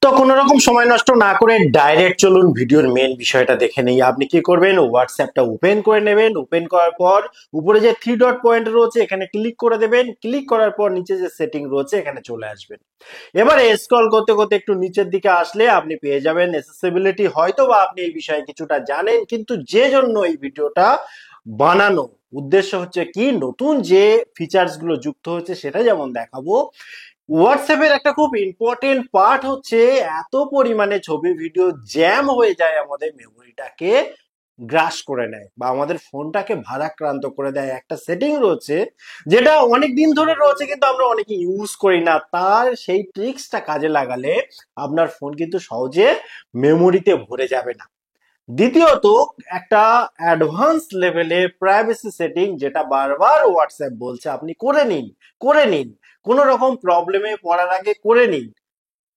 তো কোনো রকম সময় নষ্ট না করে ডাইরেক্ট চলুন ভিডিওর মেন বিষয়টা দেখে নেই। আপনি কি করবেন, হোয়াটসঅ্যাপটা ওপেন করে নেবেন। ওপেন করার পর উপরে যে থ্রি ডট পয়েন্ট রয়েছে এখানে ক্লিক করে দেবেন। ক্লিক করার পর নিচে যে সেটিং রয়েছে এখানে চলে আসবেন। এবারে স্ক্রল করতে করতে একটু নিচের দিকে আসলে আপনি পেয়ে যাবেন অ্যাক্সেসিবিলিটি। হয়তো বা আপনি এই বিষয়ে কিছুটা জানেন, কিন্তু যে জন্য এই ভিডিওটা বানানো উদ্দেশ্য হচ্ছে কি, নতুন যে ফিচার্স গুলো যুক্ত হচ্ছে সেটা যেমন দেখাবো। হোয়াটসঅ্যাপের একটা খুব ইম্পর্টেন্ট পার্ট হচ্ছে এত পরিমাণে ছবি ভিডিও জ্যাম হয়ে যায়, আমাদের মেমোরিটাকে গ্রাস করে নেয় বা আমাদের ফোনটাকে ভারাক্রান্ত করে দেয়। একটা সেটিং রয়েছে যেটা অনেক দিন ধরে রয়েছে কিন্তু আমরা অনেকে ইউজ করি না। তার সেই ট্রিক্সটা কাজে লাগালে আপনার ফোন কিন্তু সহজে মেমোরিতে ভরে যাবে না। দ্বিতীয়ত, একটা অ্যাডভান্স লেভেলে প্রাইভেসি সেটিং, যেটা বারবার হোয়াটসঅ্যাপ বলছে আপনি করে নিন, করে নিন, কোন রকম প্রবলেমে পড়ার আগে করে নিন।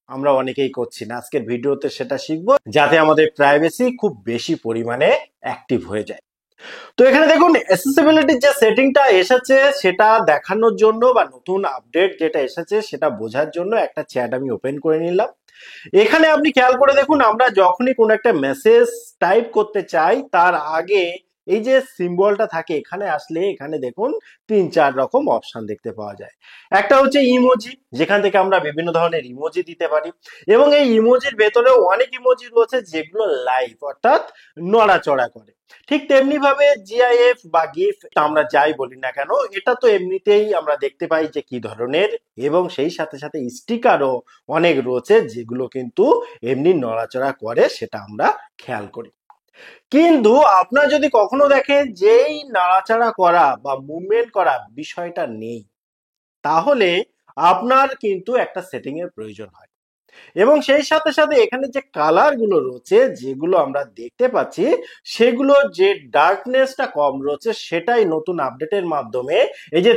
আমরা অনেকেই করছি না। আজকের ভিডিওতে সেটা শিখবো যাতে আমাদের প্রাইভেসি খুব বেশি পরিমাণে অ্যাক্টিভ হয়ে যায়। তো এখানে দেখুন অ্যাক্সেসিবিলিটির যে সেটিংটা এসেছে সেটা দেখানোর জন্য বা নতুন আপডেট যেটা এসেছে সেটা বোঝার জন্য একটা চ্যাট আমি ওপেন করে নিলাম। এখানে আপনি খেয়াল করে দেখুন, আমরা যখনই কোনো একটা মেসেজ টাইপ করতে চাই তার আগে এই যে সিম্বলটা থাকে এখানে আসলে এখানে দেখুন তিন চার রকম অপশন দেখতে পাওয়া যায়। একটা হচ্ছে ইমোজি, যেখান থেকে আমরা বিভিন্ন ধরনের ইমোজি দিতে পারি, এবং এই ইমোজির ভেতরেও অনেক ইমোজি রয়েছে যেগুলো লাইভ অর্থাৎ নড়াচড়া করে। ঠিক তেমনি ভাবে জিআইএফ বা গিফ আমরা যাই বলি না কেন, এটা তো এমনিতেই আমরা দেখতে পাই যে কি ধরনের, এবং সেই সাথে সাথে স্টিকারও অনেক রয়েছে যেগুলো কিন্তু এমনি নড়াচড়া করে, সেটা আমরা খেয়াল করি। কিন্তু আপনার যদি কখনো দেখেন যেই নাড়াচাড়া করা বা মুভমেন্ট করা বিষয়টা নেই, তাহলে আপনার কিন্তু একটা সেটিং এর প্রয়োজন হয়। এবং সেই সাথে সাথে এখানে যে কালার গুলো রয়েছে যেগুলো আমরা দেখতে পাচ্ছি, সেগুলো যে ডার্কনেসটা কম রয়েছে সেটাই নতুন আপডেটের মাধ্যমে এই যে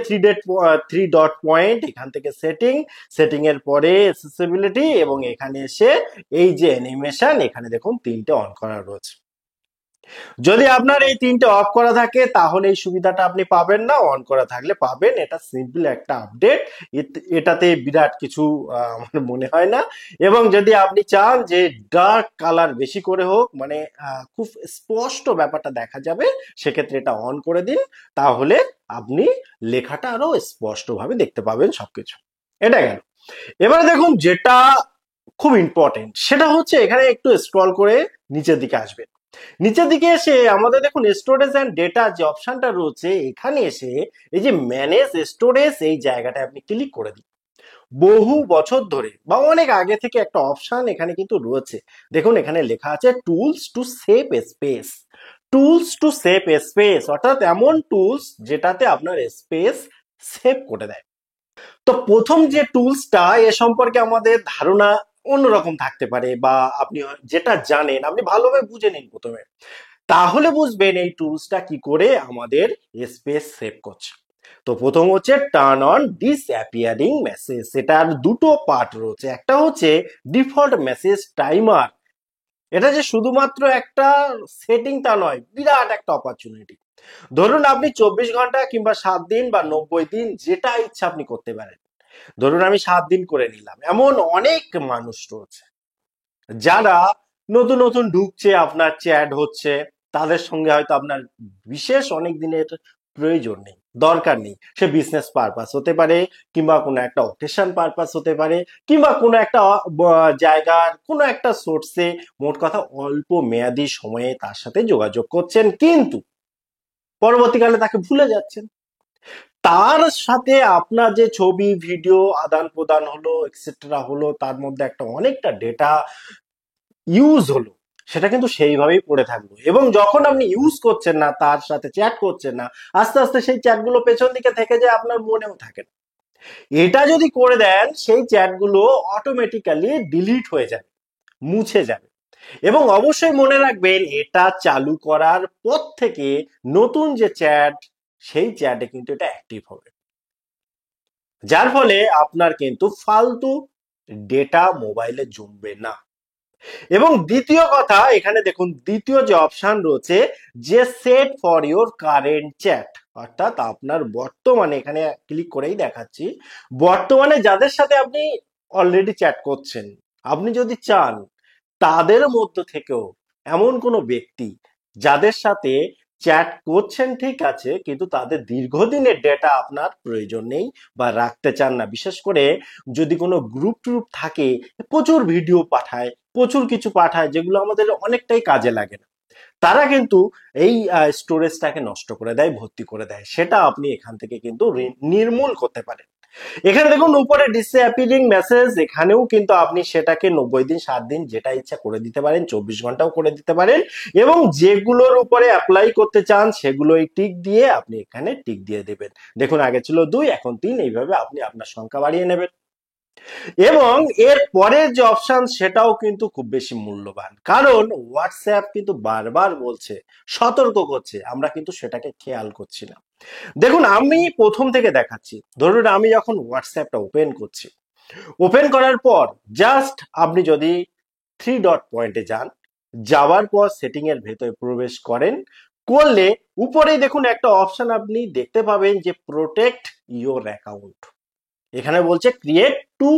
থ্রি ডট পয়েন্ট এখান থেকে সেটিং, সেটিং এর পরে অ্যাক্সেসিবিলিটি, এবং এখানে এসে এই যে অ্যানিমেশন এখানে দেখুন তিনটে অন করা রয়েছে। যদি আপনার এই তিনটে অফ করা থাকে তাহলে এই সুবিধাটা আপনি পাবেন না, অন করা থাকলে পাবেন। এটা সিম্পল একটা আপডেট, এটাতে বিরাট কিছু আমার মনে হয় না। এবং যদি আপনি চান যে ডার্ক কালার বেশি করে হোক, মানে খুব স্পষ্ট ব্যাপারটা দেখা যাবে, সেক্ষেত্রে এটা অন করে দিন। তাহলে আপনি লেখাটা আরো স্পষ্ট ভাবে দেখতে পাবেন সবকিছু। এটা গেল। এবারে দেখুন যেটা খুব ইম্পর্টেন্ট সেটা হচ্ছে এখানে একটু স্ক্রল করে নিচের দিকে আসবেন। নিচের দিকে এসে আমাদের দেখুন স্টোরেজ এন্ড ডেটা যে অপশনটা রয়েছে এখানে এসে এই যে ম্যানেজ স্টোরেজ এই জায়গাটা আপনি ক্লিক করে দিন। বহু বছর ধরে বা অনেক আগে থেকে একটা অপশন এখানে কিন্তু রয়েছে। দেখুন এখানে লেখা আছে tools to save space. Tools to save space অর্থাৎ এমন টুলস যেটাতে আপনার স্পেস সেভ করে দেয়। তো প্রথম যে টুলসটা এ সম্পর্কে আমাদের ধারণা অন্যরকম থাকতে পারে, বা আপনি যেটা জানেন আপনি ভালোভাবে বুঝে নিন প্রথমে, তাহলে বুঝবেন এই টুলসটা কি করে আমাদের স্পেস সেভ করছে। তো প্রথম হচ্ছে টার্ন অন ডিসঅ্যাপিয়ারিং মেসেজ। সেটার দুটো পার্ট রয়েছে। একটা হচ্ছে ডিফল্ট মেসেজ টাইমার। এটা যে শুধুমাত্র একটা সেটিং তা নয়, বিরাট একটা অপরচুনিটি। ধরুন আপনি 24 ঘন্টা কিংবা 7 দিন বা 90 দিন যেটা ইচ্ছা আপনি করতে পারেন। ধরুন আমি 7 দিন করে নিলাম। এমন অনেক মানুষ রয়েছে যারা নতুন নতুন ঢুকছে, আপনার চ্যাট হচ্ছে, তাদের সঙ্গে হয়তো আপনার বিশেষ অনেক দিনের প্রয়োজন নেই, দরকার নেই। সে বিজনেস পারপাস হতে পারে, কিংবা কোনো একটা অকেশন পারপাস হতে পারে, কিংবা কোনো একটা জায়গার কোনো একটা সোর্সে, মোট কথা অল্প মেয়াদি সময়ে তার সাথে যোগাযোগ করছেন, কিন্তু পরবর্তীকালে তাকে ভুলে যাচ্ছেন। তার সাথে আপনার যে ছবি ভিডিও আদান প্রদান হলো এক্সেট্রা হলো, তার মধ্যে একটা অনেকটা ডেটা ইউজ হলো, সেটা কিন্তু সেইভাবেই পড়ে থাকলো। এবং যখন আপনি ইউজ করছেন না, তার সাথে চ্যাট করছেন না, আস্তে আস্তে সেই চ্যাটগুলো পেছন দিকে থেকে যায়, আপনার মনেও থাকে না। এটা যদি করে দেন সেই চ্যাটগুলো অটোমেটিক্যালি ডিলিট হয়ে যাবে, মুছে যাবে। এবং অবশ্যই মনে রাখবেন এটা চালু করার পর থেকে নতুন যে চ্যাট, সেই চ্যাটে কিন্তু এটা অ্যাক্টিভ হবে, যার ফলে আপনার কিন্তু ফালতু ডেটা মোবাইলে জমবে না। এবং দ্বিতীয় কথা, এখানে দেখুন দ্বিতীয় যে অপশন রয়েছে যে set for your current chat, অর্থাৎ আপনার বর্তমানে, এখানে ক্লিক করেই দেখাচ্ছি, বর্তমানে যাদের সাথে আপনি অলরেডি চ্যাট করছেন, আপনি যদি চান তাদের মধ্য থেকেও এমন কোনো ব্যক্তি যাদের সাথে চ্যাট করছেন ঠিক আছে, কিন্তু তাদের দীর্ঘদিনের ডেটা আপনার প্রয়োজন নেই বা রাখতে চান না, বিশেষ করে যদি কোনো গ্রুপ ট্রুপ থাকে, প্রচুর ভিডিও পাঠায়, প্রচুর কিছু পাঠায় যেগুলো আমাদের অনেকটাই কাজে লাগে না, তারা কিন্তু এই স্টোরেজটাকে নষ্ট করে দেয়, ভর্তি করে দেয়, সেটা আপনি এখান থেকে কিন্তু নির্মূল করতে পারেন। এখানে দেখুন উপরে ডিসঅ্যাপিয়ারিং মেসেজ, এখানেও কিন্তু আপনি সেটাকে 90 দিন 60 দিন যেটা ইচ্ছা করে দিতে পারেন, 24 ঘন্টাও করে দিতে পারেন, এবং যেগুলোর উপরে অ্যাপ্লাই করতে চান সেগুলোই টিক দিয়ে আপনি এখানে টিক দিয়ে দেবেন। দেখুন আগে ছিল 2, এখন 3, এইভাবে আপনি আপনার সংখ্যা বাড়িয়ে নেবেন। এবং এর পরের যে অপশন সেটাও কিন্তু খুব বেশি মূল্যবান, কারণ হোয়াটসঅ্যাপ কিন্তু বারবার বলছে, সতর্ক করছে, আমরা কিন্তু সেটাকে খেয়াল করছি না। দেখুন আমি প্রথম থেকে দেখাচ্ছি, ধরুন আমি যখন হোয়াটসঅ্যাপটা ওপেন করছি, ওপেন করার পর জাস্ট আপনি যদি 3 ডট পয়েন্টে যান, যাওয়ার পর সেটিং এর ভেতরে প্রবেশ করেন, করলে উপরেই দেখুন একটা অপশন আপনি দেখতে পাবেন যে প্রোটেক্ট ইওর অ্যাকাউন্ট। এখানে বলছে create two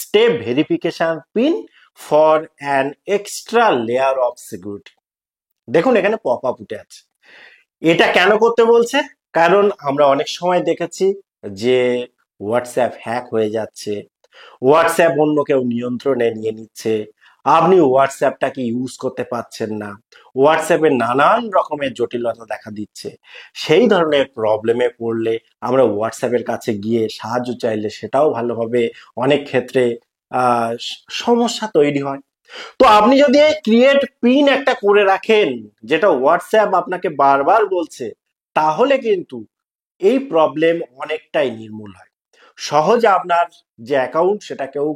step verification pin for an extra layer of security. দেখুন এখানে পপ আপ উঠে আছে। এটা কেন করতে বলছে? কারণ আমরা অনেক সময় দেখেছি যে হোয়াটসঅ্যাপ হ্যাক হয়ে যাচ্ছে, হোয়াটসঅ্যাপ অন্য কেউ নিয়ন্ত্রণে নিয়ে নিচ্ছে, আপনি হোয়াটসঅ্যাপটাকে ইউজ করতে পারছেন না, হোয়াটসঅ্যাপে নানান রকমের জটিলতা দেখা দিচ্ছে। সেই ধরনের প্রবলেমে পড়লে আমরা হোয়াটসঅ্যাপের কাছে গিয়ে সাহায্য চাইলে সেটাও ভালোভাবে অনেক ক্ষেত্রে সমস্যা তৈরি হয়। তো আপনি যদি এই ক্রিয়েট পিন একটা করে রাখেন, যেটা হোয়াটসঅ্যাপ আপনাকে বারবার বলছে, তাহলে কিন্তু এই প্রবলেম অনেকটাই নির্মূল হয়। সহজে আপনার যে অ্যাকাউন্ট সেটা কেউ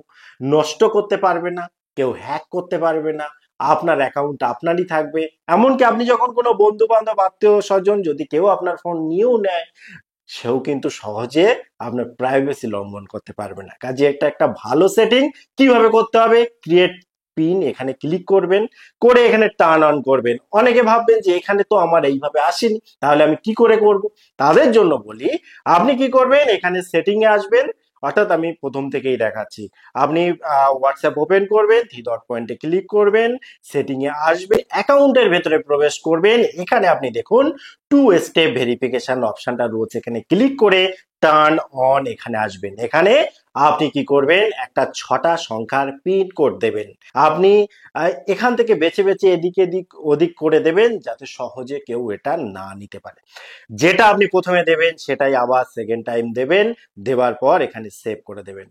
নষ্ট করতে পারবে না, কেউ হ্যাক করতে পারবে না, আপনার অ্যাকাউন্ট আপনারই থাকবে। এমনকি আপনি যখন কোনো বন্ধু বান্ধব আত্মীয় স্বজন যদি কেউ আপনার ফোন নিয়েও নেয়, সেও কিন্তু সহজে আপনার প্রাইভেসি লঙ্ঘন করতে পারবে না। কাজে একটা একটা ভালো সেটিং কিভাবে করতে হবে, ক্রিয়েট পিন এখানে ক্লিক করবেন, করে এখানে টার্ন অন করবেন। অনেকে ভাববেন যে এখানে তো আমার এইভাবে আসেনি, তাহলে আমি কি করে করব? তাদের জন্য বলি, আপনি কি করবেন, এখানে সেটিং এ আসবেন, অর্থাৎ আমি প্রথম থেকেই দেখাচ্ছি। আপনি হোয়াটসঅ্যাপ ওপেন করবেন, 3 ডট পয়েন্টে ক্লিক করবেন, সেটিং এ আসবে, অ্যাকাউন্টের ভেতরে প্রবেশ করবেন, এখানে আপনি দেখুন 2 স্টেপ ভেরিফিকেশন অপশনটা রয়েছে, এখানে ক্লিক করে টার্ন অন এখানে আসবেন। এখানে আপনি কি করবেন, একটা 6টা সংখ্যার পিন কোড দেবেন। আপনি এখান থেকে বেছে বেছে এদিক এদিক ওদিক করে দেবেন, যাতে সহজে কেউ এটা না নিতে পারে। যেটা আপনি প্রথমে দেবেন সেটাই আবার সেকেন্ড টাইম দেবেন, দেওয়ার পর এখানে সেভ করে দেবেন,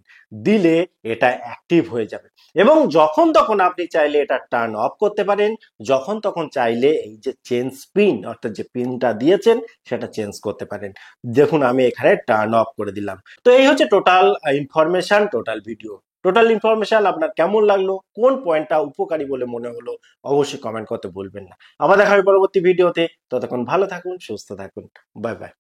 দিলে এটা অ্যাক্টিভ হয়ে যাবে। এবং যখন তখন আপনি চাইলে এটা টার্ন অফ করতে পারেন, যখন তখন চাইলে এই যে চেঞ্জ পিন, অর্থাৎ যে পিনটা দিয়েছেন সেটা চেঞ্জ করতে পারেন। দেখুন আমি এখানে টার্ন অফ করে দিলাম। তো এই হচ্ছে total information, total video. Total information আপনার কেমন লাগলো, কোন পয়েন্টটা উপকারী বলে মনে হলো, অবশ্যই কমেন্ট করতে ভুলবেন না। আবার দেখা হবে পরবর্তী ভিডিওতে, ততক্ষণ ভালো থাকুন, সুস্থ থাকুন, বাই বাই।